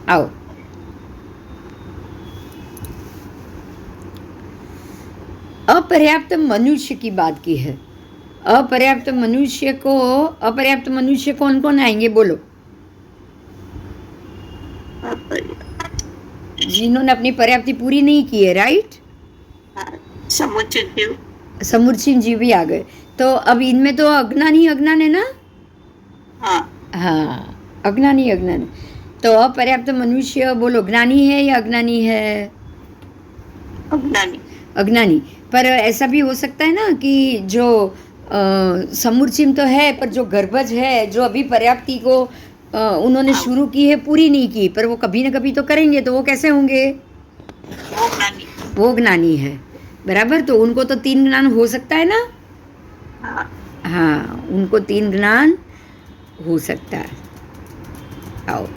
आओ। अपर्याप्त मनुष्य की बात की है। अपर्याप्त मनुष्य कौन कौन आएंगे बोलो, जिन्होंने अपनी पर्याप्ति पूरी नहीं की है, राइट। समुचित जीव, समुचित जीव भी आ गए। तो अब इनमें तो अज्ञान है ना। हाँ हाँ, अज्ञान। तो अपर्याप्त मनुष्य बोलो, ज्ञानी है या अज्ञानी है? अज्ञानी। अज्ञानी। पर ऐसा भी हो सकता है ना कि जो समूचिम तो है, पर जो गर्भज है, जो अभी पर्याप्ति को उन्होंने शुरू की है, पूरी नहीं की, पर वो कभी ना कभी तो करेंगे, तो वो कैसे होंगे? वो ज्ञानी। वो ज्ञानी है, बराबर। तो उनको तो 3 ज्ञान हो सकता है ना। हाँ हाँ, उनको 3 ज्ञान हो सकता है। आओ।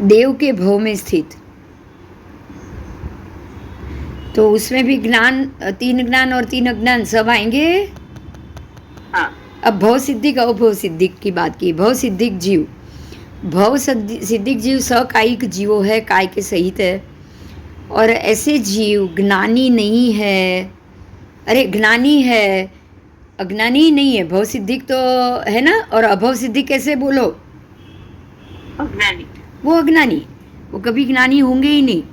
देव के भव में स्थित, तो उसमें भी ज्ञान, 3 ज्ञान और 3 अज्ञान सब आएंगे। हाँ अब भव सिद्धिक अभव सिद्धिक की बात की। भव सिद्धिक जीव, भव सिद्धिक जीव सकायिक जीवो है, काय के सहित है। और ऐसे जीव ज्ञानी नहीं है, अरे ज्ञानी है, अज्ञानी नहीं है। भव सिद्धिक तो है ना, और अभव सिद्धिक कैसे बोलो? अज्ञानी। वो अज्ञानी, वो कभी ज्ञानी होंगे ही नहीं।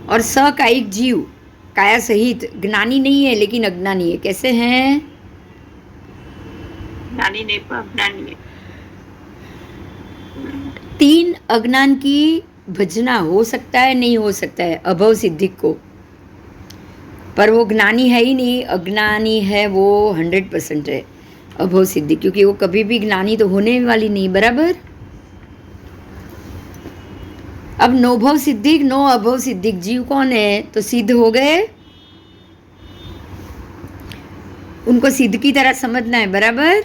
और सकायिक जीव, काया सहित, ज्ञानी नहीं है लेकिन अज्ञानी है। कैसे हैं? ज्ञानी नहीं पर अज्ञानी है। 3 अज्ञान की भजना हो सकता है, नहीं हो सकता है अभव सिद्धिक को, पर वो ज्ञानी है ही नहीं, अज्ञानी है वो 100% है अभव सिद्धि, क्योंकि वो कभी भी ज्ञानी तो होने वाली नहीं, बराबर। अब नो भव सिद्धिक नो अभव सिद्धिक जीव कौन है? तो सिद्ध हो गए, उनको सिद्ध की तरह समझना है, बराबर।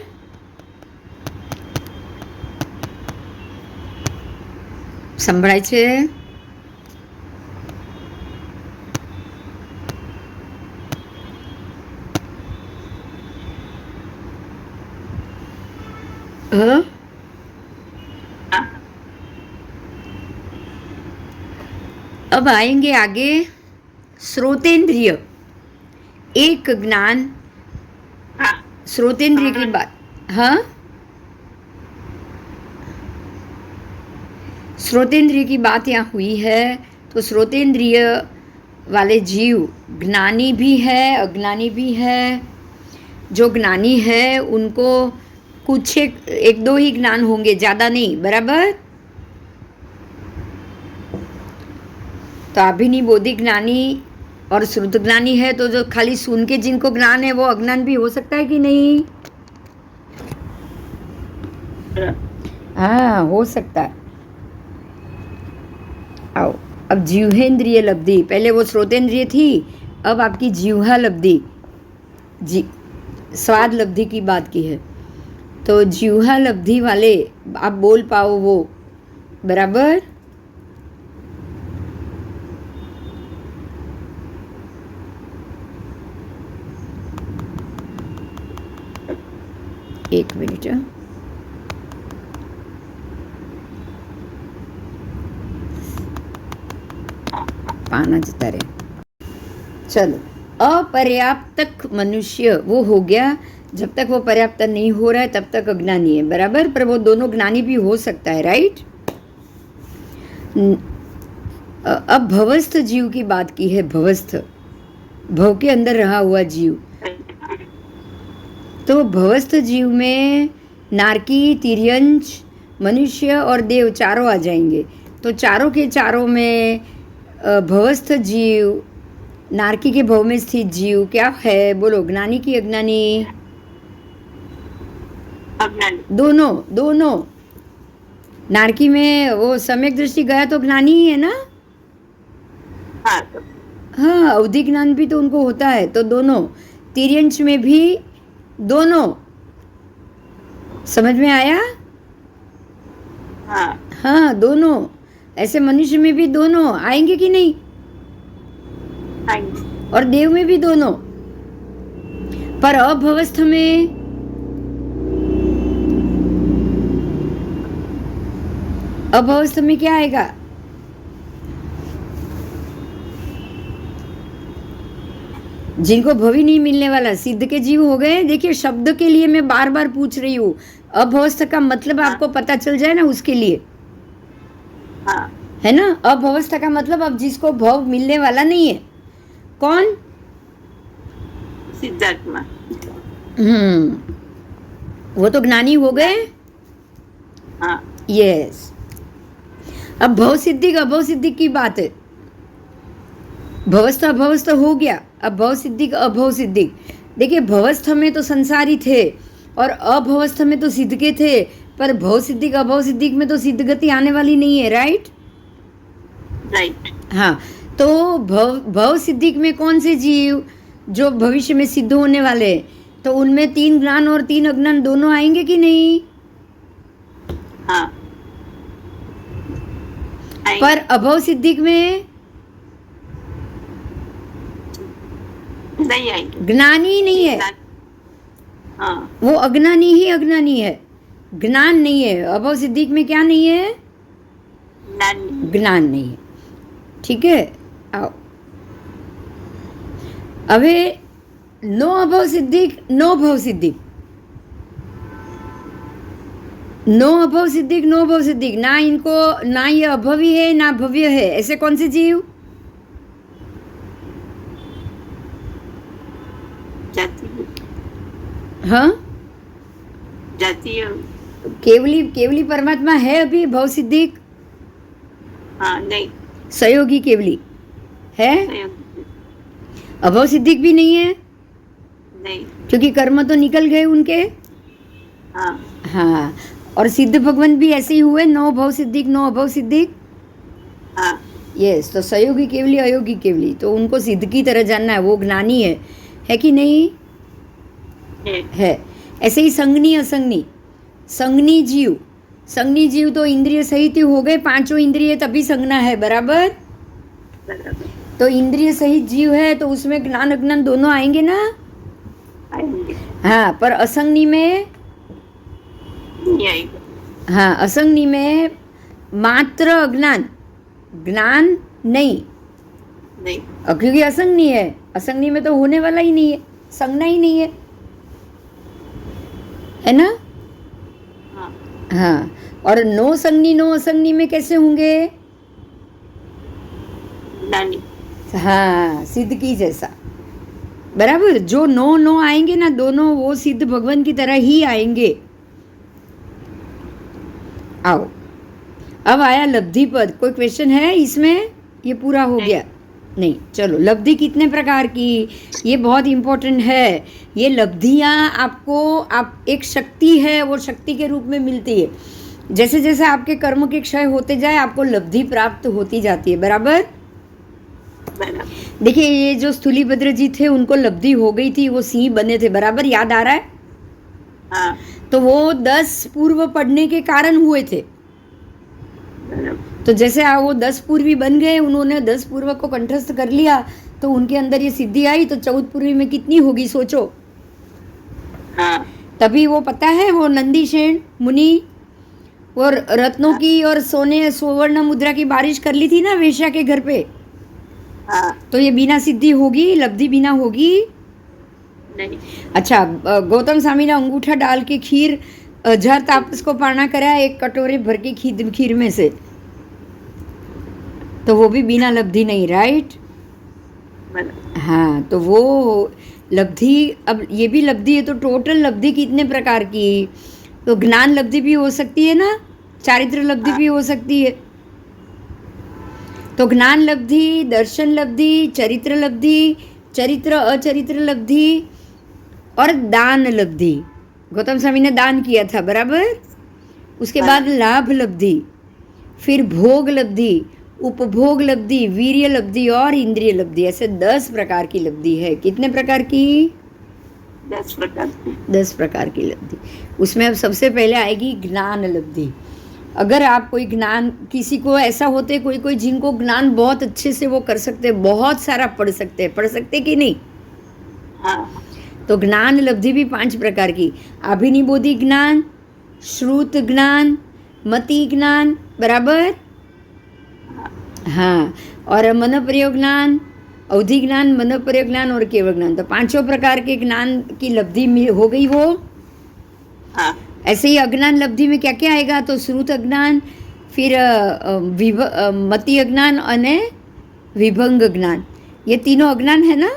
संभळाय છે? હ? अब आएंगे आगे श्रोतेंद्रिय, एक ज्ञान। हाँ श्रोतेंद्रिय की बात, हाँ, श्रोतेंद्रिय की बात यहाँ हुई है। तो श्रोतेंद्रिय वाले जीव ज्ञानी भी है, अज्ञानी भी है। जो ज्ञानी है उनको कुछ एक दो ही ज्ञान होंगे, ज़्यादा नहीं, बराबर। तो अभिनी बोधि ज्ञानी और श्रुत ज्ञानी है, तो जो खाली सुन के जिनको ज्ञान है वो अज्ञान भी हो सकता है कि नहीं? हाँ, हो सकता है। आओ। अब जीवेंद्रिय लब्धि, पहले वो श्रोतेंद्रिय थी, अब आपकी जीवा लब्धि, जी स्वाद लब्धि की बात की है। तो जीवा लब्धि वाले आप बोल पाओ वो, बराबर। एक मिनट, पाना जता रहे। चलो, अपर्याप्त मनुष्य वो हो गया, जब तक वो पर्याप्त नहीं हो रहा है तब तक अज्ञानी है, बराबर। पर वो दोनों ज्ञानी भी हो सकता है, राइट। अब भवस्थ जीव की बात की है। भवस्थ, भव के अंदर रहा हुआ जीव। तो भवस्थ जीव में नारकी, तिर्यंच, मनुष्य और देव चारों आ जाएंगे। तो चारों के चारों में भवस्थ जीव, नारकी के भव में स्थित जीव क्या है बोलो? ज्ञानी की अज्ञानी? अज्ञानी। दोनों, दोनों। नारकी में वो सम्यक दृष्टि गया तो ज्ञानी ही है ना। हाँ हाँ, अवधि ज्ञान भी तो उनको होता है, तो दोनों। तिर्यंच में भी दोनों। समझ में आया? हाँ हाँ, दोनों। ऐसे मनुष्य में भी दोनों आएंगे कि नहीं, आएंगे। और देव में भी दोनों। पर अभवस्थ में अभवस्थ में क्या आएगा? जिनको भवी नहीं मिलने वाला, सिद्ध के जीव हो गए। देखिए शब्द के लिए मैं बार बार पूछ रही हूँ, अभवस्थ का मतलब आपको पता चल जाए ना, उसके लिए हाँ, है ना। अभवस्था का मतलब अब जिसको भव मिलने वाला नहीं है, कौन? सिद्धात्मा। वो तो ज्ञानी हो गए। हाँ, यस। अब भव सिद्धिक अभव सिद्धिक की बात है। भवस्थ अभवस्थ हो गया, अब भव सिद्धिक अभव सिद्धिक। देखिए भवस्थ में तो संसारी थे और अभवस्थ में तो सिद्ध के थे, पर भव सिद्धिक अभव सिद्धिक में तो सिद्ध गति आने वाली नहीं है, राइट? राइट। हाँ, तो भव सिद्धिक में कौन से जीव जो भविष्य में सिद्ध होने वाले हैं, तो उनमें 3 ज्ञान और 3 अज्ञान दोनों आएंगे कि नहीं? हाँ, आएंगे। पर अभव सिद्धिक में नहीं आएंगे। ज्ञानी नहीं है, हाँ, वो अज्ञानी ही अज्ञानी है, ज्ञान नहीं है। अभव सिद्धिक में क्या नहीं है? ज्ञान नहीं है। ठीक है, आओ अबे नो अभव सिद्धिक नो भव सिद्धिक, नो अभव सिद्धिक नो भव सिद्धिक, ना इनको, ना ये अभवी है ना भव्य है। ऐसे कौन से जीव? हाँ, जातीय। केवली परमात्मा है अभी भव सिद्धिक? हाँ, नहीं। सहयोगी केवली है, सहयोग। अभव सिद्धिक भी नहीं है, नहीं। क्योंकि कर्म तो निकल गए उनके। हाँ, हाँ, और सिद्ध भगवान भी ऐसे ही हुए, नो भव सिद्धिक नो अभव सिद्धिक। हाँ, यस, तो सहयोगी केवली अयोगी केवली, तो उनको सिद्ध की तरह जानना है, वो ज्ञानी है कि नहीं? है। ऐसे ही संगनी असंगनी, संगनी जीव तो इंद्रिय सहित ही हो गए, 5 इंद्रिय तभी संगना है, बराबर? बराबर। तो इंद्रिय सहित जीव है तो उसमें ज्ञान अज्ञान दोनों आएंगे ना? आएंगे। हाँ, पर असंगनी में नहीं आएगा। हाँ, असंगनी में मात्र अज्ञान, ज्ञान नहीं, नहीं। क्योंकि असंगनी है, असंगनी में तो होने वाला ही नहीं है, संगना ही नहीं है ना? हाँ, हाँ, और नो संगनी नो असंगनी में कैसे होंगे? ज्ञानी। हाँ, सिद्ध की जैसा, बराबर। जो नो आएंगे ना दोनों, वो सिद्ध भगवान की तरह ही आएंगे। आओ, अब आया लब्धि पद। कोई क्वेश्चन है इसमें? ये पूरा हो गया? नहीं। चलो, लब्धि कितने प्रकार की, ये बहुत इम्पोर्टेंट है। ये लब्धियाँ आपको, आप एक शक्ति है, वो शक्ति के रूप में मिलती है। जैसे जैसे आपके कर्म के क्षय होते जाए, आपको लब्धि प्राप्त होती जाती है, बराबर? देखिए, ये जो स्थूलीभद्र जी थे, उनको लब्धि हो गई थी, वो सिंह बने थे, बराबर? याद आ रहा है? हाँ, तो वो 10 पूर्व पढ़ने के कारण हुए थे। तो जैसे वो 10 पूर्वी बन गए, उन्होंने 10 पूर्व को कंठस्थ कर लिया, तो उनके अंदर ये सिद्धि आई, तो 14 पूर्वी में कितनी होगी सोचो? हाँ, तभी वो पता है, वो नंदीसेन मुनि और रत्नों की और सोने स्वर्ण मुद्रा की बारिश कर ली थी ना वेश्या के घर पे। हाँ, तो ये बिना सिद्धि होगी, लब्धि बिना होगी? नहीं। अच्छा, गौतम स्वामी ने अंगूठा डाल के खीर 1000 तापस को पाना कराया, एक कटोरे भर के खीर में से, तो वो भी बिना लब्धि नहीं, राइट? हाँ, तो वो लब्धि, अब ये भी लब्धि है, तो टोटल लब्धि कितने प्रकार की? तो ज्ञान लब्धि भी हो सकती है ना, चारित्र लब्धि भी हो सकती है। तो ज्ञान लब्धि, दर्शन लब्धि, चरित्र लब्धि, चरित्र अचरित्र लब्धि और दान लब्धि। गौतम स्वामी ने दान किया था, बराबर? उसके बाद लाभ लब्धि, फिर भोग लब्धि, उपभोग लब्धि, वीर्य लब्धि और इंद्रिय लब्धि। ऐसे 10 प्रकार की लब्धि है। कितने प्रकार की? 10 प्रकार की। 10 प्रकार की लब्धि। उसमें अब सबसे पहले आएगी ज्ञान लब्धि। अगर आप कोई ज्ञान, किसी को ऐसा होते हैं कोई कोई जिनको ज्ञान बहुत अच्छे से वो कर सकते हैं, बहुत सारा पढ़ सकते कि नहीं? हाँ तो ज्ञान लब्धि भी 5 प्रकार की, अभिनिबोधि ज्ञान, श्रुत ज्ञान, मति ज्ञान, बराबर? हाँ, और मन प्रयोग ज्ञान, अवधि ज्ञान, मन प्रयोग ज्ञान और केवल ज्ञान। तो 5 प्रकार के ज्ञान की लब्धि हो गई वो। हाँ ऐसे ही अज्ञान लब्धि में क्या क्या आएगा? तो श्रुत अज्ञान, फिर मति अज्ञान और विभंग ज्ञान, ये तीनों अज्ञान है ना?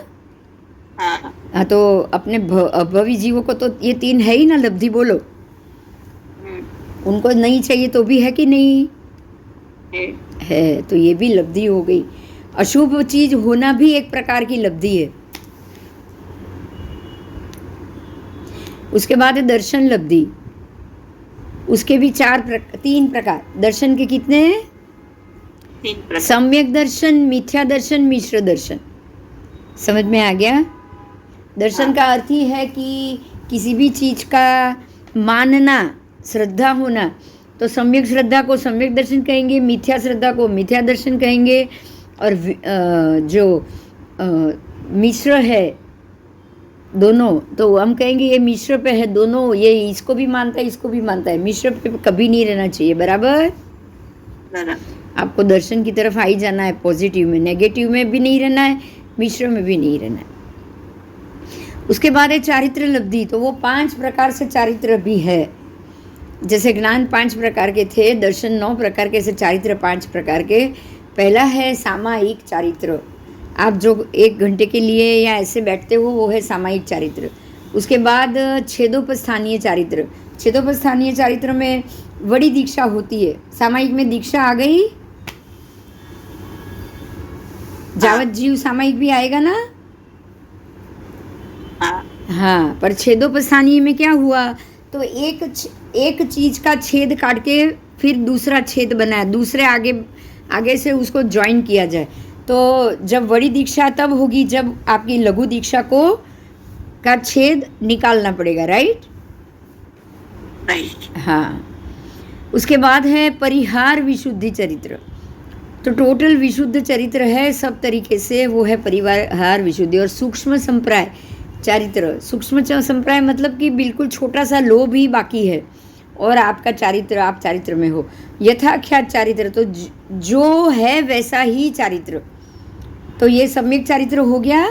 हाँ हाँ, तो अपने अभवी जीवों को तो ये 3 है ही ना लब्धि, बोलो। उनको नहीं चाहिए तो भी है कि नहीं है? तो ये भी लब्धि हो गई। अशुभ चीज होना भी एक प्रकार की लब्धि है। उसके बाद है दर्शन लब्धि, उसके भी 3 प्रकार। दर्शन के कितने हैं? 3 प्रकार। सम्यक दर्शन, मिथ्या दर्शन, मिश्र दर्शन। समझ में आ गया? दर्शन का अर्थ ही है कि किसी भी चीज का मानना, श्रद्धा होना। तो सम्यक श्रद्धा को सम्यक दर्शन कहेंगे, मिथ्या श्रद्धा को मिथ्या दर्शन कहेंगे, और जो मिश्र है दोनों, तो हम कहेंगे ये मिश्र पे है दोनों, ये इसको भी मानता है इसको भी मानता है। मिश्र पे कभी नहीं रहना चाहिए, बराबर? आपको दर्शन की तरफ आ ही जाना है, पॉजिटिव में, नेगेटिव में भी नहीं रहना है, मिश्र में भी नहीं रहना है। उसके बाद है चारित्र लब्धि, तो वो 5 प्रकार से चारित्र भी है। जैसे ज्ञान 5 प्रकार के थे, दर्शन 9 प्रकार के, से चारित्र 5 प्रकार के। पहला है सामायिक चारित्र, आप जो 1 घंटे के लिए या ऐसे बैठते हो वो है सामायिक चारित्र। उसके बाद छेदोपस्थानीय चारित्र, छेदोपस्थानीय चारित्र में बड़ी दीक्षा होती है। सामायिक में दीक्षा आ गई, जावत जीव सामायिक भी आएगा ना? हाँ, पर छेदोपस्थानीय में क्या हुआ? तो एक चीज का छेद काट के फिर दूसरा छेद बनाया, दूसरे आगे से उसको ज्वाइन किया जाए। तो जब बड़ी दीक्षा तब होगी जब आपकी लघु दीक्षा का छेद निकालना पड़ेगा, राइट? हाँ। उसके बाद है परिहार विशुद्धि चरित्र, तो टोटल विशुद्ध चरित्र है सब तरीके से, वो है परिहार विशुद्धि। और सूक्ष्म संप्राय चारित्र, सूक्ष्म संप्राय मतलब कि बिल्कुल छोटा सा लोभ ही बाकी है और आपका चारित्र, आप चारित्र में हो। यथाख्यात चारित्र, तो जो है वैसा ही चारित्र, तो ये सम्यक चारित्र हो गया।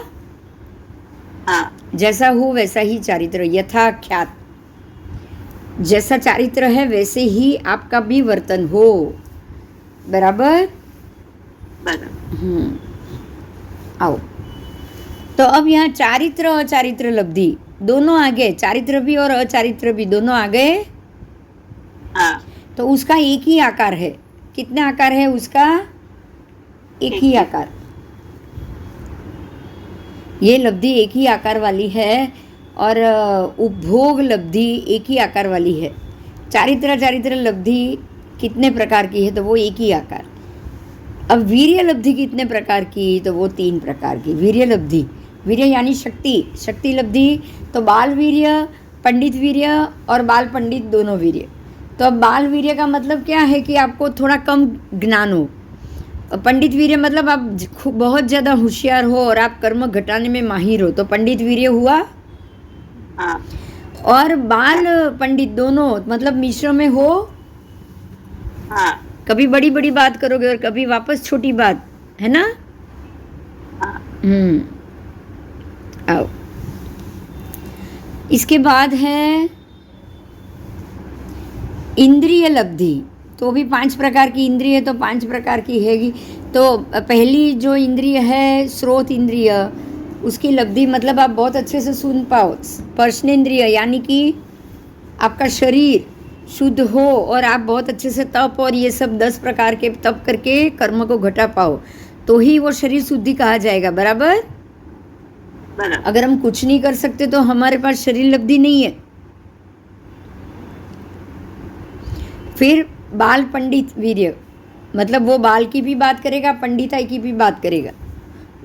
जैसा हो वैसा ही चारित्र, यथाख्यात, जैसा चारित्र है वैसे ही आपका भी वर्तन हो, बराबर? आओ, तो अब यहाँ चारित्र अचारित्र लब्धि दोनों आ गए, चारित्र भी और अचारित्र भी दोनों आ गए। तो उसका एक ही आकार है। कितना आकार है उसका? एक ही आकार। ये लब्धि एक ही आकार वाली है और उपभोग लब्धि एक ही आकार वाली है। चारित्र चारित्र लब्धि कितने प्रकार की है? तो वो एक ही आकार। अब वीर्य लब्धि कितने प्रकार की? तो वो 3 प्रकार की वीर्य लब्धि। वीर्य यानी शक्ति, शक्ति लब्धि, तो बाल वीर्य, पंडित वीर्य और बाल पंडित दोनों वीर्य। तो अब बाल वीर्य का मतलब क्या है कि आपको थोड़ा कम ज्ञान हो। पंडित वीर्य मतलब आप बहुत ज़्यादा होशियार हो और आप कर्म घटाने में माहिर हो, तो पंडित वीर्य हुआ। और बाल पंडित दोनों मतलब मिश्र में हो। कभी बड़ी बड़ी बात करोगे और कभी वापस छोटी बात, है ना? आओ, इसके बाद है इंद्रिय लब्धि, तो भी 5 प्रकार की इंद्रिय है, तो 5 प्रकार की हैगी। तो पहली जो इंद्रिय है स्रोत इंद्रिय, उसकी लब्धि मतलब आप बहुत अच्छे से सुन पाओ। स्पर्शनेंद्रिय यानी कि आपका शरीर शुद्ध हो और आप बहुत अच्छे से तप और ये सब 10 प्रकार के तप करके कर्म को घटा पाओ, तो ही वो शरीर शुद्धि कहा जाएगा, बराबर? अगर हम कुछ नहीं कर सकते तो हमारे पास शरीर लब्धि नहीं है। फिर बाल पंडित वीर्य मतलब वो बाल की भी बात करेगा, पंडिताई की भी बात करेगा,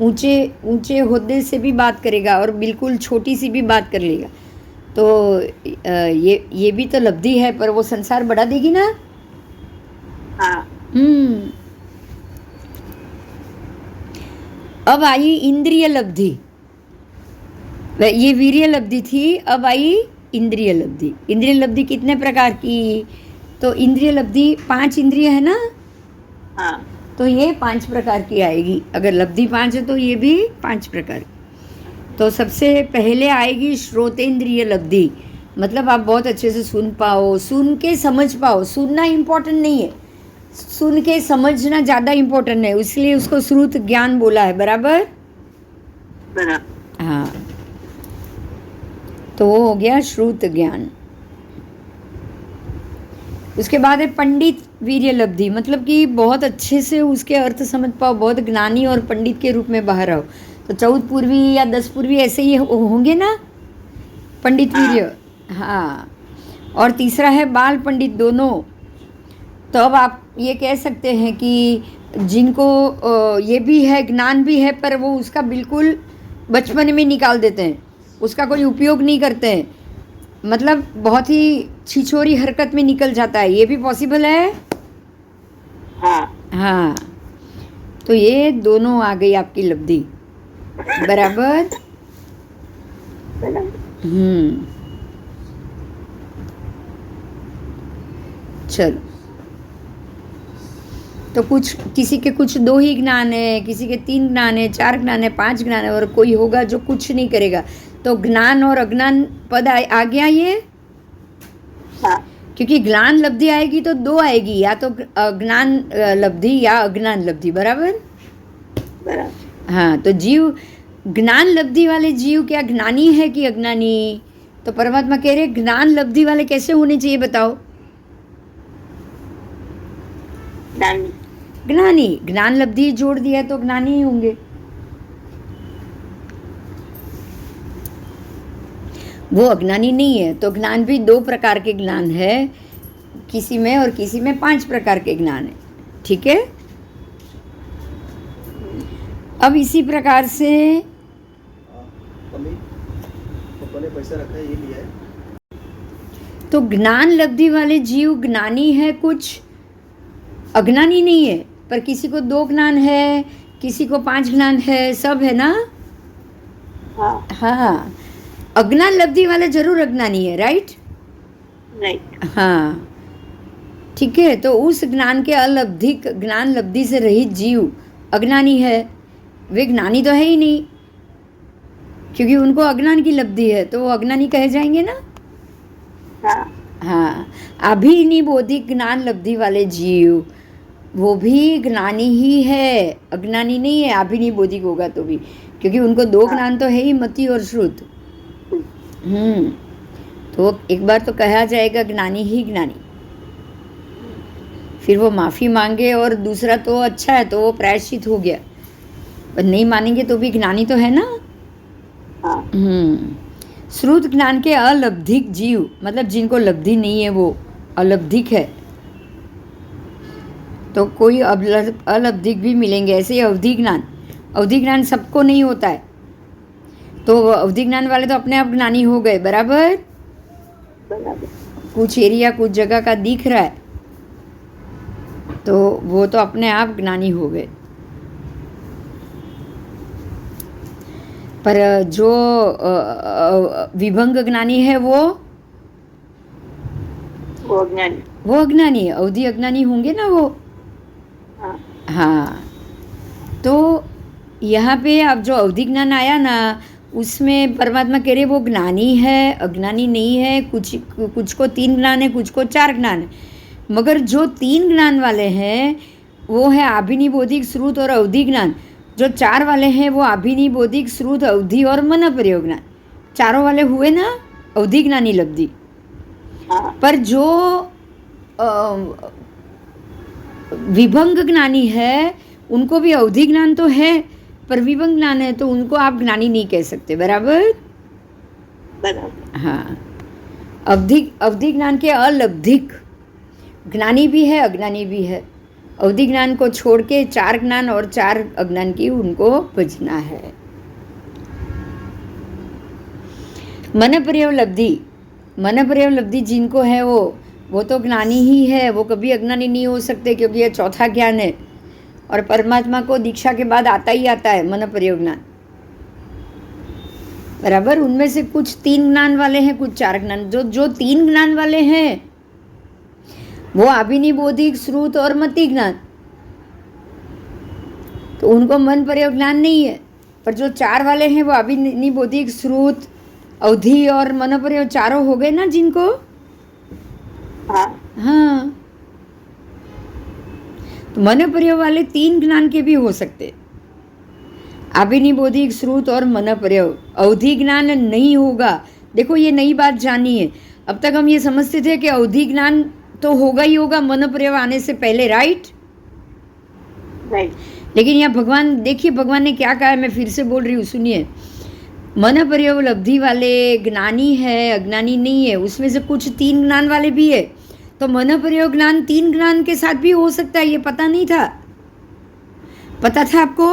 ऊंचे ऊंचे होद्दे से भी बात करेगा और बिल्कुल छोटी सी भी बात कर लेगा। तो ये भी तो लब्धि है, पर वो संसार बढ़ा देगी ना। अब आई इंद्रिय लब्धि। ये वीर्य लब्धि थी, अब आई इंद्रिय लब्धि। इंद्रिय लब्धि कितने प्रकार की? तो इंद्रिय लब्धि 5 इंद्रिय है ना, हाँ तो ये 5 प्रकार की आएगी। अगर लब्धि 5 है तो ये भी 5 प्रकार की। तो सबसे पहले आएगी श्रोतेंद्रिय लब्धि, मतलब आप बहुत अच्छे से सुन पाओ, सुन के समझ पाओ। सुनना इम्पोर्टेंट नहीं है, सुन के समझना ज़्यादा इम्पोर्टेंट है, इसलिए उसको श्रुत ज्ञान बोला है। बराबर? बराबर। हाँ, तो वो हो गया श्रुत ज्ञान। उसके बाद है पंडित वीर्य लब्धि, मतलब कि बहुत अच्छे से उसके अर्थ समझ पाओ, बहुत ज्ञानी और पंडित के रूप में बाहर आओ। तो 14 पूर्वी या 10 पूर्वी ऐसे ही होंगे ना पंडित वीर्य। हाँ, और तीसरा है बाल पंडित दोनों। तो अब आप ये कह सकते हैं कि जिनको ये भी है, ज्ञान भी है, पर वो उसका बिल्कुल बचपन में निकाल देते हैं, उसका कोई उपयोग नहीं करते हैं, मतलब बहुत ही छिछोरी हरकत में निकल जाता है, ये भी पॉसिबल है। हाँ, तो ये दोनों आ गई आपकी लब्धि। बराबर? चलो, तो कुछ किसी के कुछ 2 ही ज्ञान है, किसी के 3 ज्ञान है, 4 ज्ञान है, 5 ज्ञान है, और कोई होगा जो कुछ नहीं करेगा। तो ज्ञान और अज्ञान पद आ गया ये। क्योंकि ज्ञान लब्धि आएगी तो 2 आएगी, या तो ज्ञान लब्धि या अज्ञान लब्धि। बराबर? हाँ, तो जीव ज्ञान लब्धि वाले जीव क्या ज्ञानी है कि अज्ञानी? तो परमात्मा कह रहे ज्ञान लब्धि वाले कैसे होने चाहिए बताओ? ज्ञानी। ज्ञान लब्धि जोड़ दिया तो ज्ञानी ही होंगे। वो अज्ञानी नहीं है। तो ज्ञान भी 2 प्रकार के ज्ञान है, किसी में और किसी में 5 प्रकार के ज्ञान है। ठीक है? अब इसी प्रकार से पैसा रखा है, ये लिया है। तो ज्ञान लब्धि वाले जीव ज्ञानी है, कुछ अज्ञानी नहीं है, पर किसी को 2 ज्ञान है, किसी को 5 ज्ञान है, सब है ना। हाँ, अज्ञान लब्धि वाले जरूर अज्ञानी है। राइट? हाँ, ठीक है। तो उस ज्ञान के अलब्धिक, ज्ञान लब्धि से रहित जीव अज्ञानी है, वे ज्ञानी तो है ही नहीं, क्योंकि उनको अज्ञान की लब्धि है, तो वो अज्ञानी कहे जाएंगे ना। हाँ, अभिनिबोधिक ज्ञान लब्धि वाले जीव वो भी ज्ञानी ही है, अज्ञानी नहीं है। अभिनिबोधिक होगा तो भी, क्योंकि उनको 2 ज्ञान तो है ही, मति और श्रुत। तो एक बार तो कहा जाएगा ज्ञानी ही ज्ञानी, फिर वो माफ़ी मांगे, और दूसरा तो अच्छा है तो वो प्रायश्चित हो गया, पर नहीं मानेंगे तो भी ज्ञानी तो है ना। श्रुत ज्ञान के अलब्धिक जीव, मतलब जिनको लब्धि नहीं है, वो अलब्धिक है। तो कोई अलब्धिक भी मिलेंगे। ऐसे ही अवधि ज्ञान, अवधि ज्ञान सबको नहीं होता है, तो अवधि ज्ञान वाले तो अपने आप ज्ञानी हो गए। बराबर? कुछ एरिया, कुछ जगह का दिख रहा है तो वो तो अपने आप ज्ञानी हो गए। पर जो विभंग ज्ञानी है वो अज्ञानी है। अवधि अज्ञानी होंगे ना वो। हाँ, तो यहाँ पे अब जो अवधि ज्ञान आया ना, उसमें परमात्मा कह रहे वो ज्ञानी है, अज्ञानी नहीं है। कुछ को 3 ज्ञान है, कुछ को 4 ज्ञान है, मगर जो 3 ज्ञान वाले हैं वो है अभिनिबोधिक, श्रुत और अवधि ज्ञान। जो 4 वाले हैं वो अभिनिबोधिक, श्रुत, अवधि और मन प्रयोग ज्ञान, चारों वाले हुए ना अवधि ज्ञानी लब्धि। पर जो विभंग ज्ञानी है उनको भी अवधि ज्ञान तो है, पर विभंग ज्ञान है, तो उनको आप ज्ञानी नहीं कह सकते। बराबर? हाँ, अवधि ज्ञान के अलब्धिक ज्ञानी भी है, अज्ञानी भी है। अवधि ज्ञान को छोड़ के 4 ज्ञान और 4 अज्ञान की उनको बचना है। मन पर्यव लब्धि, मन पर्यव लब्धि जिनको है वो वो तो ज्ञानी ही है, वो कभी अज्ञानी नहीं हो सकते, क्योंकि ये चौथा ज्ञान है और परमात्मा को दीक्षा के बाद आता ही आता है मन प्रयोग ज्ञान। बराबर, उनमें से कुछ 3 ज्ञान वाले हैं, कुछ 4 ज्ञान। जो जो 3 ज्ञान वाले हैं वो अभिनिबोधिक, श्रुत और मति ज्ञान, तो उनको मन प्रयोग ज्ञान नहीं है। पर जो 4 वाले हैं वो अभिनिबोधिक, श्रुत, अवधि और मन प्रयोग चारों हो गए ना जिनको। हाँ हाँ, तो मन प्रयोग वाले 3 ज्ञान के भी हो सकते, अभिनिबोधिक, श्रुत और मन प्रयोग। अवधि ज्ञान नहीं होगा। देखो ये नई बात जानी है। अब तक हम ये समझते थे कि अवधि ज्ञान तो होगा ही होगा मन प्रयोग आने से पहले, राइट। राइट। लेकिन यहाँ भगवान, देखिए भगवान ने क्या कहा है, मैं फिर से बोल रही हूँ, सुनिए। मन प्रयोग लब्धि वाले ज्ञानी है, अज्ञानी नहीं है। उसमें से कुछ 3 ज्ञान वाले भी है, तो मन प्रयोग ज्ञान 3 ज्ञान के साथ भी हो सकता है। ये पता नहीं था? पता था आपको?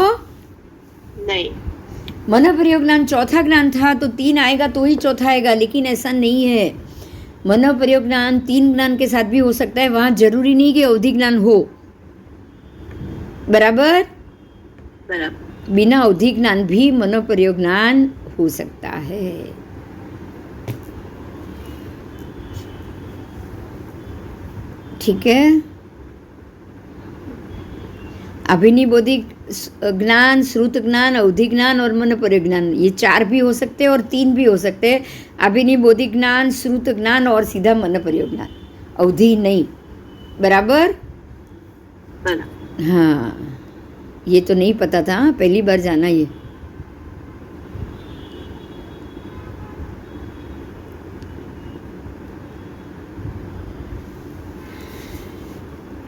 नहीं। मन प्रयोग ज्ञान चौथा ज्ञान था, तो 3 आएगा तो ही चौथा आएगा, लेकिन ऐसा नहीं है। मन प्रयोग ज्ञान 3 ज्ञान के साथ भी हो सकता है। वहाँ जरूरी नहीं कि अवधि ज्ञान हो। बराबर, बराबर। बिना अवधि ज्ञान भी मन प्रयोग ज्ञान हो सकता है। ठीक है। अभिनिबोधिक ज्ञान, श्रुत ज्ञान, अवधि ज्ञान और मन प्रयोग ज्ञान, ये 4 भी हो सकते हैं और 3 भी हो सकते हैं। अभिनिबोधिक ज्ञान, श्रुत ज्ञान और सीधा मन प्रयोग ज्ञान, अवधि नहीं। बराबर। बराबर। हाँ, ये तो नहीं पता था, पहली बार जाना ये।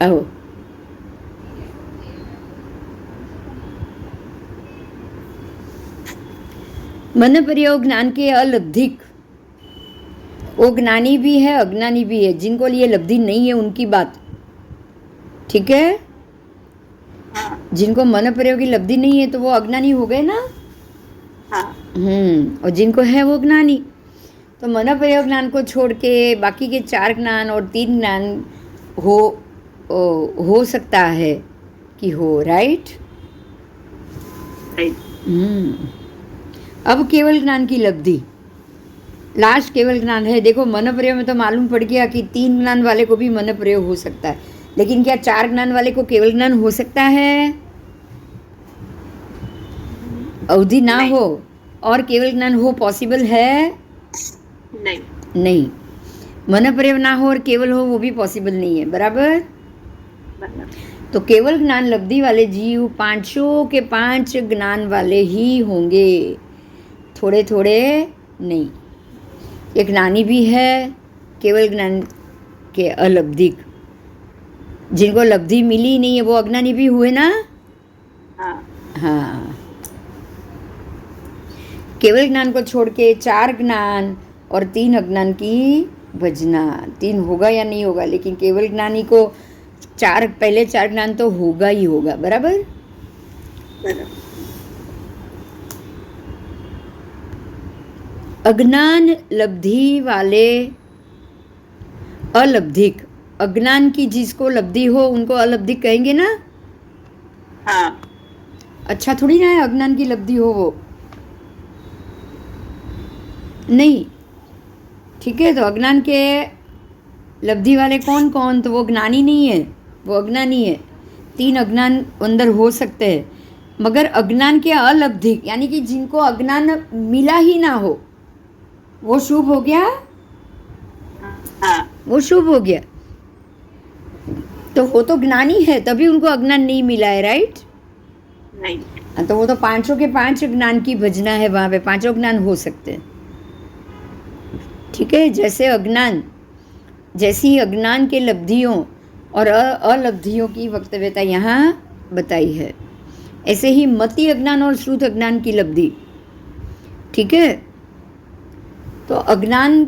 आओ, मन प्रयोग ज्ञान के अलब्धिक, वो ज्ञानी भी है अज्ञानी भी है। जिनको लिए लब्धि नहीं है उनकी बात, ठीक है। हाँ जिनको मन प्रयोग की लब्धि नहीं है तो वो अज्ञानी हो गए ना। हाँ। और जिनको है वो ज्ञानी। तो मन प्रयोग ज्ञान को छोड़ के बाकी के 4 ज्ञान और 3 ज्ञान हो सकता है कि हो, राइट। राइट। अब केवल ज्ञान की लब्धि, लास्ट केवल ज्ञान है। देखो मन प्रयोग में तो मालूम पड़ गया कि 3 ज्ञान वाले को भी मन प्रयोग हो सकता है, लेकिन क्या 4 ज्ञान वाले को केवल ज्ञान हो सकता है? अवधि ना नहीं। हो और केवल ज्ञान हो, पॉसिबल है? नहीं। नहीं। मन प्रयोग ना हो और केवल हो, वो भी पॉसिबल नहीं है। बराबर। बराबर। तो केवल ज्ञान लब्धि वाले जीव 5 के 5 ज्ञान वाले ही होंगे, थोड़े थोड़े नहीं। एक ज्ञानी भी है केवल ज्ञान के अलब्धिक, जिनको लब्धि मिली नहीं है वो अज्ञानी भी हुए ना। हाँ हाँ, केवल ज्ञान को छोड़ के 4 ज्ञान और 3 अज्ञान की भजना। 3 होगा या नहीं होगा, लेकिन केवल ज्ञानी को 4 पहले 4 ज्ञान तो होगा ही होगा। बराबर। बराबर। अज्ञान लब्धि वाले अलब्धिक, अज्ञान की जिसको लब्धि हो उनको अलब्धिक कहेंगे ना। हाँ अच्छा थोड़ी ना है अज्ञान की लब्धि हो वो, नहीं। ठीक है, तो अज्ञान के लब्धि वाले कौन कौन? तो वो ज्ञानी नहीं है, वो अज्ञानी है। 3 अज्ञान अंदर हो सकते हैं, मगर अज्ञान के अलब्धिक, यानी कि जिनको अज्ञान मिला ही ना हो, वो शुभ हो गया। हाँ। वो शुभ हो गया। तो वो तो ज्ञानी है तभी उनको अज्ञान नहीं मिला है, राइट। नहीं। हाँ, तो वो तो 5 के 5 ज्ञान की भजना है, वहाँ पे 5 ज्ञान हो सकते हैं। ठीक है, जैसे अज्ञान, जैसी अज्ञान के लब्धियों और अलब्धियों की वक्तव्यता यहाँ बताई है, ऐसे ही मति अज्ञान और श्रुत अज्ञान की लब्धि। ठीक है, तो अज्ञान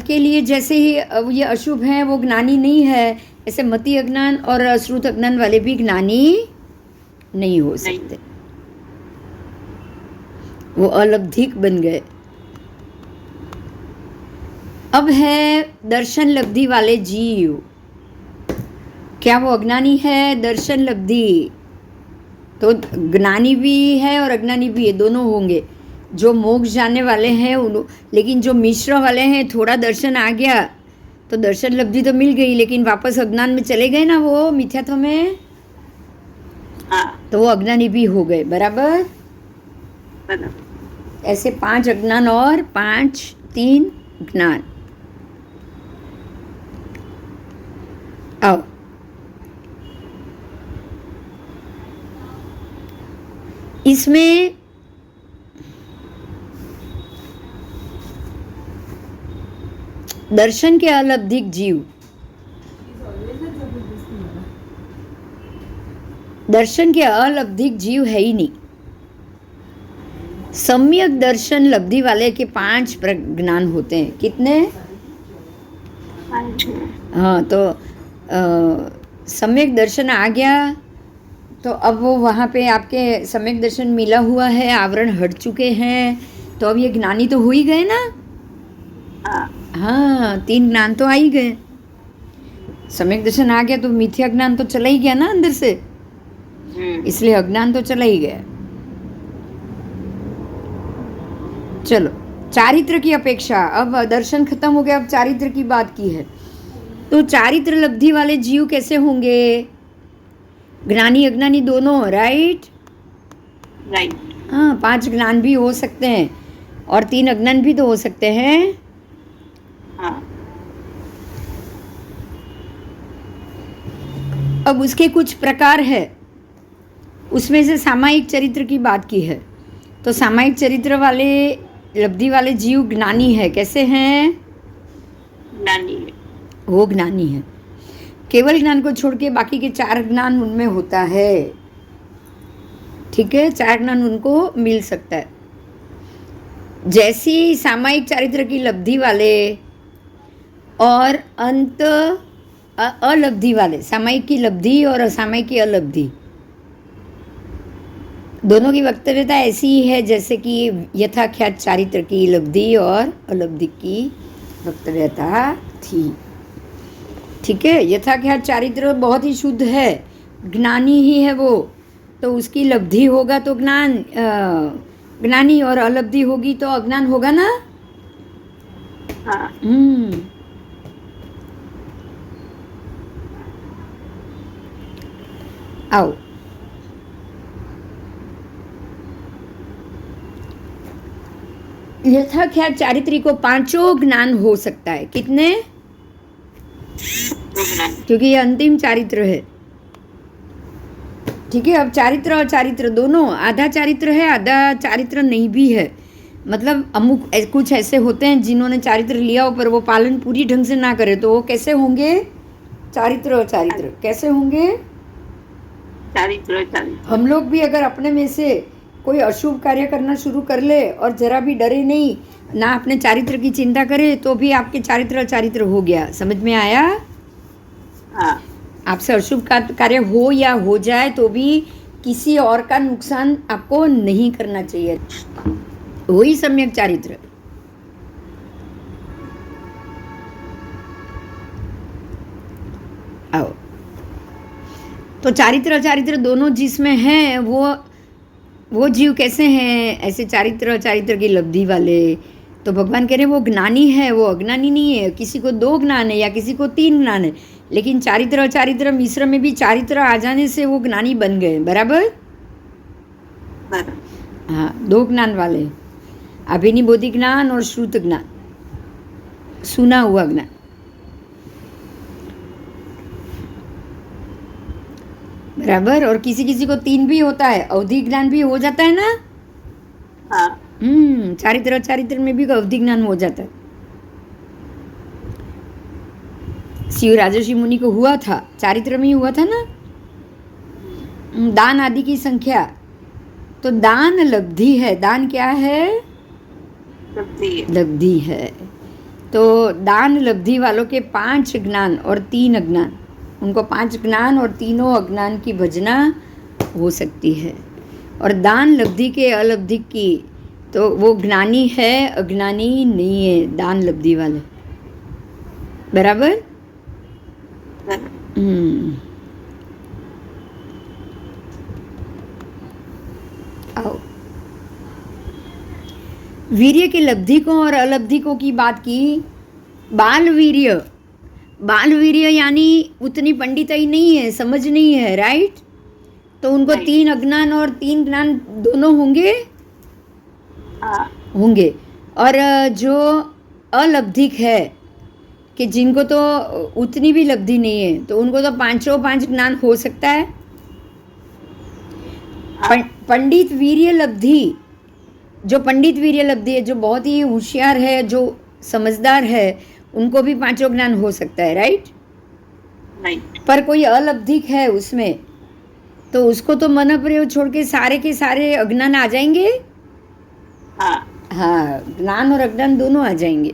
के लिए जैसे ही ये अशुभ है, वो ज्ञानी नहीं है, ऐसे मति अज्ञान और श्रुत अज्ञान वाले भी ज्ञानी नहीं हो सकते, वो अलब्धिक बन गए। अब है दर्शन लब्धि वाले जीव, क्या वो अज्ञानी है? दर्शन लब्धि तो ज्ञानी भी है और अज्ञानी भी है, दोनों होंगे। जो मोक्ष जाने वाले हैं उन, लेकिन जो मिश्र वाले हैं, थोड़ा दर्शन आ गया तो दर्शन लब्धि तो मिल गई, लेकिन वापस अज्ञान में चले गए ना वो मिथ्यात्व में, हाँ तो वो अज्ञानी भी हो गए। बराबर? बराबर। ऐसे 5 अज्ञान और 3 ज्ञान। आओ, इसमें दर्शन के अलब्धिक जीव, दर्शन के अलब्धिक जीव है ही नहीं। सम्यक दर्शन लब्धि वाले के 5 ज्ञान होते हैं। कितने? हाँ, तो सम्यक दर्शन आ गया तो अब वो वहाँ पे आपके सम्यक दर्शन मिला हुआ है, आवरण हट चुके हैं, तो अब ये ज्ञानी तो हो ही गए ना। हाँ, 3 ज्ञान तो आ ही गए। सम्यक दर्शन आ गया तो मिथ्या ज्ञान तो चला ही गया ना अंदर से, इसलिए अज्ञान तो चला ही गया। चलो, चारित्र की अपेक्षा, अब दर्शन खत्म हो गया, अब चारित्र की बात की है। तो चारित्र लब्धि वाले जीव कैसे होंगे? ज्ञानी अज्ञानी दोनों, राइट? राइट। हाँ, 5 ज्ञान भी हो सकते हैं और 3 अज्ञान भी तो हो सकते हैं। हाँ। अब उसके कुछ प्रकार है, उसमें से सामायिक चरित्र की बात की है। तो सामायिक चरित्र वाले लब्धि वाले जीव ज्ञानी है। कैसे हैं? ज्ञानी है। वो ज्ञानी है। केवल ज्ञान को छोड़ के बाकी के 4 ज्ञान उनमें होता है। ठीक है, 4 ज्ञान उनको मिल सकता है। जैसी सामायिक चारित्र की लब्धि वाले और अंत अलब्धि वाले, सामायिक की लब्धि और असामायिक की अलब्धि, दोनों की वक्तव्यता ऐसी ही है जैसे कि यथाख्यात चारित्र की लब्धि और अलब्धि की वक्तव्यता थी। ठीक है, यथाख्यात चारित्र बहुत ही शुद्ध है, ज्ञानी ही है वो, तो उसकी लब्धि होगा तो ज्ञान ज्ञानी, और अलब्धि होगी तो अज्ञान होगा ना। हाँ। आओ, यथाख्यात चारित्री को 5 ज्ञान हो सकता है। कितने? क्योंकि ये अंतिम चारित्र है। ठीक है, अब चारित्र और चारित्र दोनों, आधा चारित्र है, आधा चारित्र नहीं भी है। मतलब अमुक कुछ ऐसे होते हैं जिन्होंने चारित्र लिया हो पर वो पालन पूरी ढंग से ना करे, तो वो कैसे होंगे? चारित्र और चारित्र कैसे होंगे? चारित्र। हम लोग भी अगर अपने में से कोई अशुभ कार्य करना शुरू कर ले और जरा भी डरे नहीं, ना अपने चारित्र की चिंता करे, तो भी आपके चारित्र चारित्र हो गया। समझ में आया? हाँ। आपसे अशुभ कार्य हो या हो जाए तो भी किसी और का नुकसान आपको नहीं करना चाहिए, वही सम्यक चारित्र। आओ, तो चारित्र अचारित्र दोनों जिसमें हैं वो जीव कैसे हैं? ऐसे चारित्र अचारित्र की लब्धि वाले। तो भगवान कह रहे हैं वो ज्ञानी है, वो अज्ञानी नहीं है। किसी को 2 ज्ञान है या किसी को 3 ज्ञान है, लेकिन चारित्र अचारित्र मिश्र में भी चारित्र आ जाने से वो ज्ञानी बन गए। बराबर? हाँ, 2 ज्ञान वाले, अभिनिबोधि ज्ञान और श्रुत ज्ञान, सुना हुआ ज्ञान। बराबर? और किसी किसी को 3 भी होता है, अवधि ज्ञान भी हो जाता है ना। हाँ। चारित्र चारित्र में भी अवधि ज्ञान हो जाता है। शिव राजर्षि मुनि को हुआ था, चारित्र में ही हुआ था ना। दान आदि की संख्या, तो दान लब्धि है। दान क्या है? लब्धि है। तो दान लब्धि वालों के 5 ज्ञान और 3 अज्ञान, उनको 5 ज्ञान और तीनों अज्ञान की भजना हो सकती है। और दान लब्धि के अलब्धि की, तो वो ज्ञानी है, अज्ञानी नहीं है दान लब्धि वाले। बराबर। बराबर। आओ, वीर्य के लब्धिकों और अलब्धिकों की बात की। बाल वीर्य, बाल वीर्य यानी उतनी पंडिताई नहीं है, समझ नहीं है, राइट। तो उनको Right. 3 अज्ञान और 3 ज्ञान दोनों होंगे, हाँ होंगे। और जो अलब्धिक है कि जिनको तो उतनी भी लब्धि नहीं है, तो उनको तो 5 ज्ञान हो सकता है। हाँ पंडित वीर्य लब्धि, जो पंडित वीर्य लब्धि है, जो बहुत ही होशियार है, जो समझदार है, उनको भी 5 ज्ञान हो सकता है, राइट। राइट। पर कोई अलब्धिक है उसमें, तो उसको तो मन प्रयोग छोड़ के सारे अज्ञान आ जाएंगे। हाँ हाँ, ज्ञान और अज्ञान दोनों आ जाएंगे।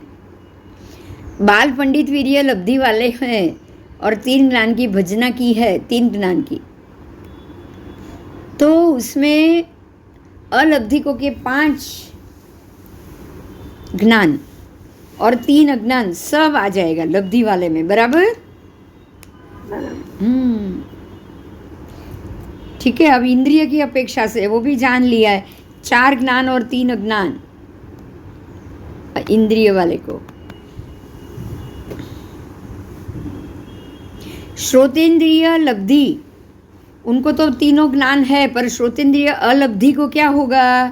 बाल पंडित वीर्य लब्धि वाले हैं और 3 ज्ञान की भजना की है, 3 ज्ञान की, तो उसमें अलब्धिकों के 5 ज्ञान और 3 अज्ञान सब आ जाएगा लब्धि वाले में, बराबर। बराबर। ठीक है। अब इंद्रिय की अपेक्षा से वो भी जान लिया है, 4 ज्ञान और 3 अज्ञान इंद्रिय वाले को। श्रोतेंद्रिय लब्धि, उनको तो तीनों ज्ञान है, पर श्रोतेंद्रिय अलब्धि को क्या होगा?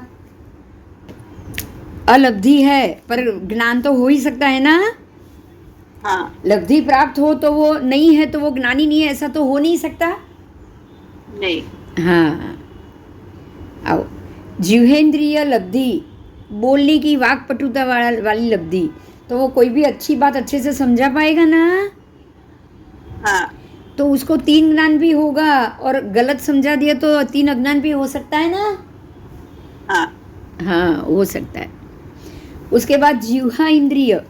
अलब्धि है पर ज्ञान तो हो ही सकता है ना। हाँ लब्धि प्राप्त हो तो वो नहीं है, तो वो ज्ञानी नहीं है, ऐसा तो हो नहीं सकता। नहीं। हाँ, आओ, जिह्वेंद्रिय लब्धि, बोलने की वाक्पटुता वाली लब्धि, तो वो कोई भी अच्छी बात अच्छे से समझा पाएगा ना। हाँ तो उसको 3 ज्ञान भी होगा, और गलत समझा दिया तो 3 अज्ञान भी हो सकता है ना। हाँ हाँ, हो सकता है। उसके बाद जिह्वा इंद्रिय,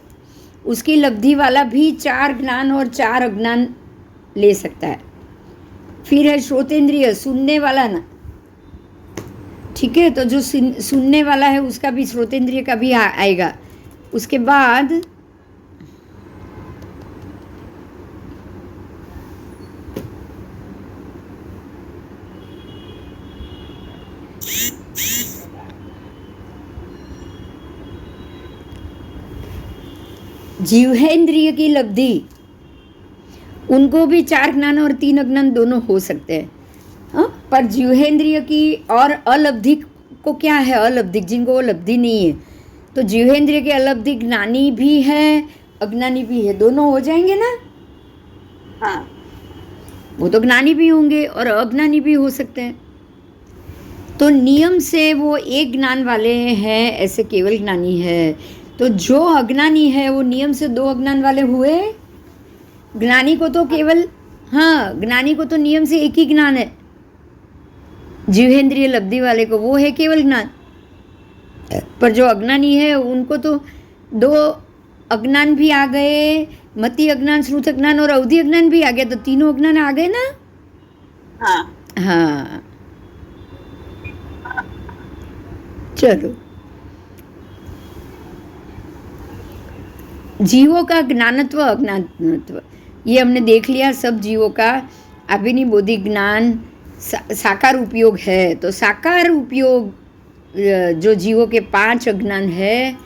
उसकी लब्धि वाला भी 4 ज्ञान और 4 अज्ञान ले सकता है। फिर है श्रोतेंद्रिय, सुनने वाला ना, ठीक है। तो जो सुनने वाला है उसका भी, श्रोतेंद्रिय का भी आएगा। उसके बाद जिह्वेंद्रिय की लब्धि, उनको भी 4 ज्ञान और 3 अज्ञान दोनों हो सकते हैं। हाँ, पर जिह्वेंद्रिय की और अलब्धिक को क्या है, अलब्धिक जिनको वो लब्धि नहीं है, तो जिह्वेंद्रिय के अलब्धिक ज्ञानी भी है अज्ञानी भी है, दोनों हो जाएंगे ना। हाँ वो तो ज्ञानी भी होंगे और अज्ञानी भी हो सकते हैं। तो नियम से वो 1 ज्ञान वाले हैं, ऐसे केवल ज्ञानी है। तो जो अज्ञानी है वो नियम से 2 अज्ञान वाले हुए। ज्ञानी को तो केवल, हाँ, ज्ञानी को तो नियम से 1 ही ज्ञान है, जिह्वेंद्रिय लब्धि वाले को वो है केवल ज्ञान। पर जो अज्ञानी है उनको तो 2 अज्ञान भी आ गए, मति अज्ञान, श्रुत अज्ञान और अवधि अज्ञान भी आ गया, तो तीनों अज्ञान आ गए ना। हाँ हाँ, चलो, जीवों का ज्ञानत्व अज्ञानत्व ये हमने देख लिया, सब जीवों का अभिनिबोधि ज्ञान साकार उपयोग है। तो साकार उपयोग जो जीवों के 5 अज्ञान है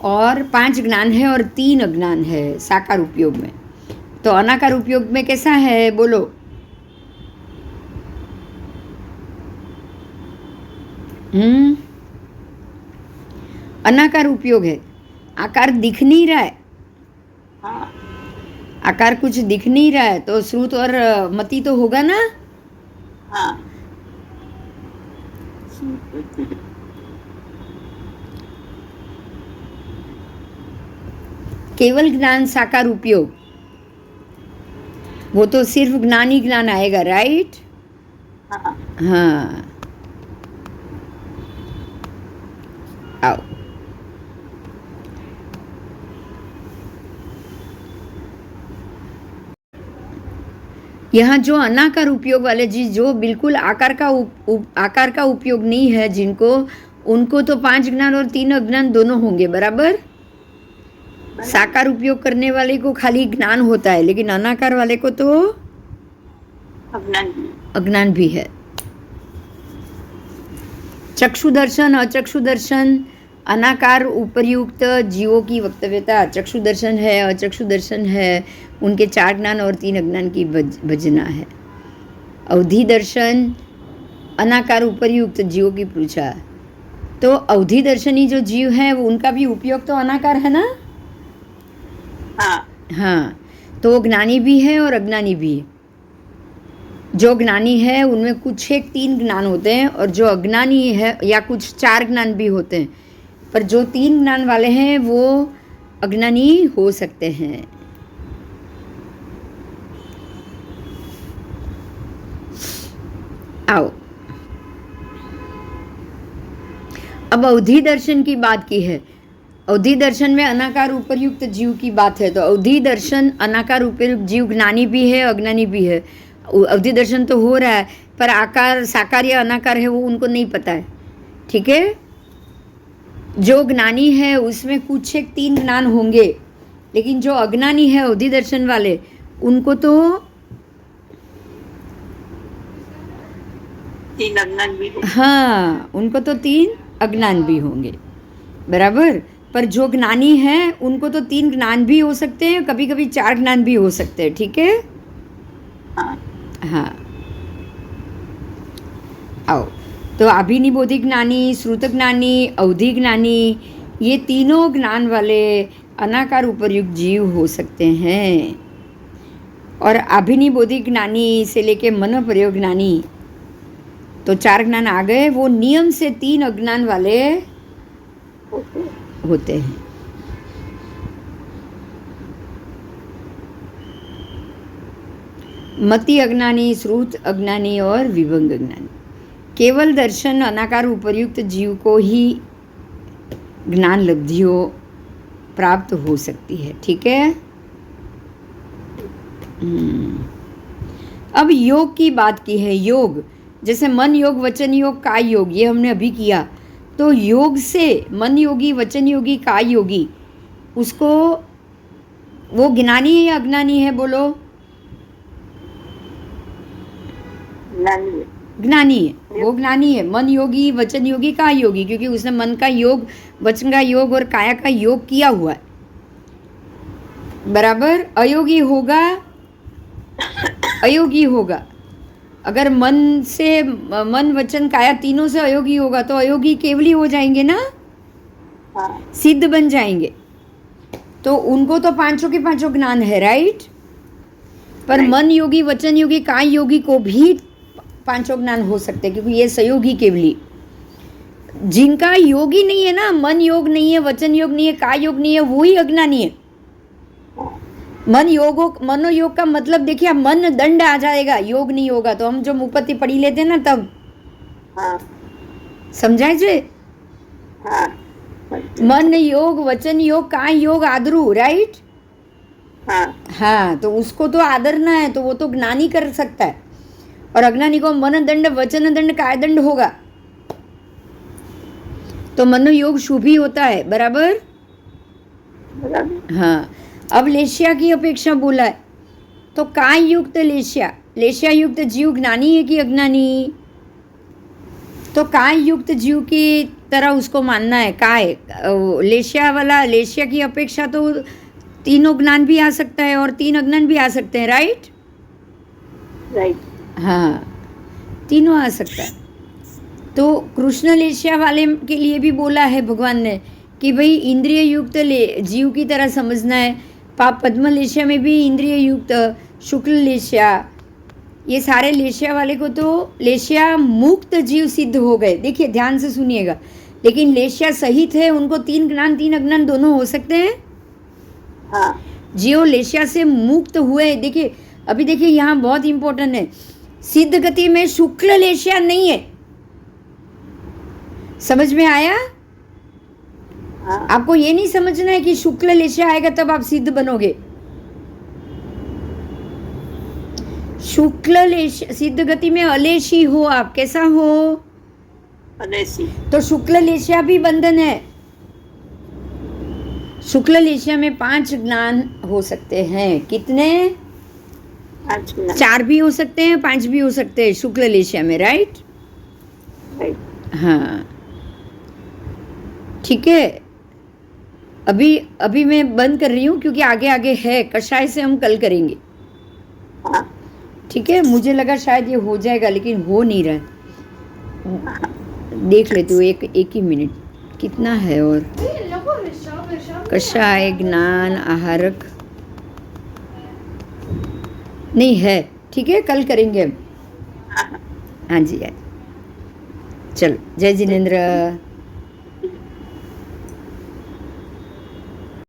और 5 ज्ञान है और 3 अज्ञान है साकार उपयोग में। तो अनाकार उपयोग में कैसा है, बोलो। अनाकार उपयोग है, आकार दिख नहीं रहा है, हाँ आकार कुछ दिख नहीं रहा है, तो श्रुत और मति तो होगा ना। हाँ केवल ज्ञान साकार उपयोग, वो तो सिर्फ ज्ञान ही ज्ञान आएगा, राइट। हाँ हाँ, आओ, यहाँ जो अनाकार उपयोग वाले जी, जो बिल्कुल आकार का उपयोग नहीं है जिनको, उनको तो 5 ज्ञान और 3 अज्ञान दोनों होंगे, बराबर। साकार उपयोग करने वाले को खाली ज्ञान होता है, लेकिन अनाकार वाले को तो अज्ञान भी है। चक्षु दर्शन, अचक्षु दर्शन, अनाकार उपर्युक्त जीवों की वक्तव्यता। चक्षु दर्शन है, अचक्षु दर्शन है, उनके 4 ज्ञान और 3 अज्ञान की भजना है। अवधि दर्शन अनाकार उपर्युक्त जीवों की पूछा, तो अवधि दर्शनी जो जीव है वो उनका भी उपयोग तो अनाकार है ना। हाँ, तो वो ज्ञानी भी है और अज्ञानी भी है। जो ज्ञानी है उनमें कुछ एक 3 ज्ञान होते हैं, और जो अज्ञानी है या कुछ 4 ज्ञान भी होते हैं, पर जो 3 ज्ञान वाले हैं वो अज्ञानी हो सकते हैं। आओ, अब अवधि दर्शन की बात की है। अवधि दर्शन में अनाकार उपर्युक्त जीव की बात है, तो अवधि दर्शन अनाकार उपर्युक्त जीव ज्ञानी भी है, अज्ञानी भी है। अवधि दर्शन तो हो रहा है, पर आकार साकार या अनाकार है वो उनको नहीं पता है। ठीक है, जो ज्ञानी है उसमें कुछ एक 3 ज्ञान होंगे, लेकिन जो अज्ञानी है अवधि दर्शन वाले, उनको तो 3 अज्ञान भी होंगे। हाँ, उनको तो 3 अज्ञान भी होंगे, बराबर। पर जो ज्ञानी है उनको तो 3 ज्ञान भी हो सकते हैं, कभी कभी 4 ज्ञान भी हो सकते हैं। ठीक है, हाँ। आओ, तो अभिनिबोधि ज्ञानी, श्रुत ज्ञानी, अवधि ज्ञानी, ये तीनों ज्ञान वाले अनाकार उपर्युक्त जीव हो सकते हैं। और अभिनिबोधि ज्ञानी से लेके मन प्रयोग ज्ञानी, तो 4 ज्ञान आ गए, वो नियम से 3 अज्ञान वाले होते हैं। मति अज्ञानी, श्रुत अज्ञानी और विभंग अज्ञानी। केवल दर्शन अनाकार उपर्युक्त जीव को ही ज्ञान लब्धियों प्राप्त हो सकती है। ठीक है, अब योग की बात की है। योग जैसे मन योग, वचन योग, काय योग, ये हमने अभी किया। तो योग से मन योगी, वचन योगी, काय योगी, उसको वो ज्ञानी है या अज्ञानी है? बोलो। ज्ञानी है, वो ज्ञानी है। मन योगी, वचन योगी, काय योगी, क्योंकि उसने मन का योग, वचन का योग और काया का योग किया हुआ है, बराबर। अयोगी होगा, अयोगी होगा। अगर मन से, मन वचन काया तीनों से अयोगी होगा तो अयोगी केवली हो जाएंगे ना, सिद्ध बन जाएंगे। तो उनको तो 5 के 5 ज्ञान है, राइट। पर मन योगी, वचन योगी, काय योगी को भी 5 ज्ञान हो सकते हैं, क्योंकि ये सहयोगी केवली। जिनका योगी नहीं है ना, मन योग नहीं है, वचन योग नहीं है, काय योग नहीं है, वो ही अज्ञानी है। मनोयोग का मतलब देखिए, मन दंड आ जाएगा, योग नहीं होगा। तो हम जो मुपत्ति पढ़ी लेते हैं ना, तब समझाए जे, मन योग, वचन योग, काय योग, आदरू, राइट। हाँ, तो उसको तो आदरना है, तो वो तो ज्ञानी कर सकता है। और अज्ञानी को मन दंड, वचन दंड, काय दंड होगा। तो मनोयोग शुभ ही होता है, बराबर। हाँ, अब लेश्या की अपेक्षा बोला है, तो काय युक्त लेश्या, लेश्या युक्त जीव ज्ञानी है कि अज्ञानी? तो काय युक्त जीव की तरह उसको मानना है। काय लेश्या वाला, लेश्या की अपेक्षा तो 3 ज्ञान भी आ सकता है और 3 अज्ञान भी आ सकते हैं, राइट। हाँ, तीनों आ सकता है। तो कृष्ण लेश्या वाले के लिए भी बोला है भगवान ने कि भाई इंद्रिय युक्त जीव की तरह समझना है। पाप पद्म लेश्या में भी इंद्रिय युक्त, शुक्ल लेश्या, ये सारे लेश्या वाले को तो लेश्या मुक्त जीव सिद्ध हो गए। देखिए, ध्यान से सुनिएगा। लेकिन लेश्या सहित है, उनको 3 ज्ञान 3 अज्ञान दोनों हो सकते हैं। जीव लेश्या से मुक्त हुए। देखिए, अभी देखिए यहाँ बहुत इंपॉर्टेंट है, सिद्ध गति में शुक्ल लेश्या नहीं है। समझ में आया? आपको ये नहीं समझना है कि शुक्ल लेश्या आएगा तब आप सिद्ध बनोगे। शुक्ल लेश्या, सिद्ध गति में अलेशी हो आप, कैसा हो? अलेशी। तो शुक्ल लेश्या भी बंधन है। शुक्ल लेशिया में 5 ज्ञान हो सकते हैं। कितने? 5 ज्ञान। 4 भी हो सकते हैं, 5 भी हो सकते हैं शुक्ल लेशिया में, राइट? राइट। हाँ, ठीक है। अभी मैं बंद कर रही हूँ क्योंकि आगे आगे है, कषाय से हम कल करेंगे। हाँ ठीक है, मुझे लगा शायद ये हो जाएगा लेकिन हो नहीं रहा। देख लेती हूँ एक ही मिनट कितना है। और कषाय, ज्ञान, आहारक नहीं है। ठीक है, कल करेंगे हम। हाँ जी, चलो, जय जिनेंद्र।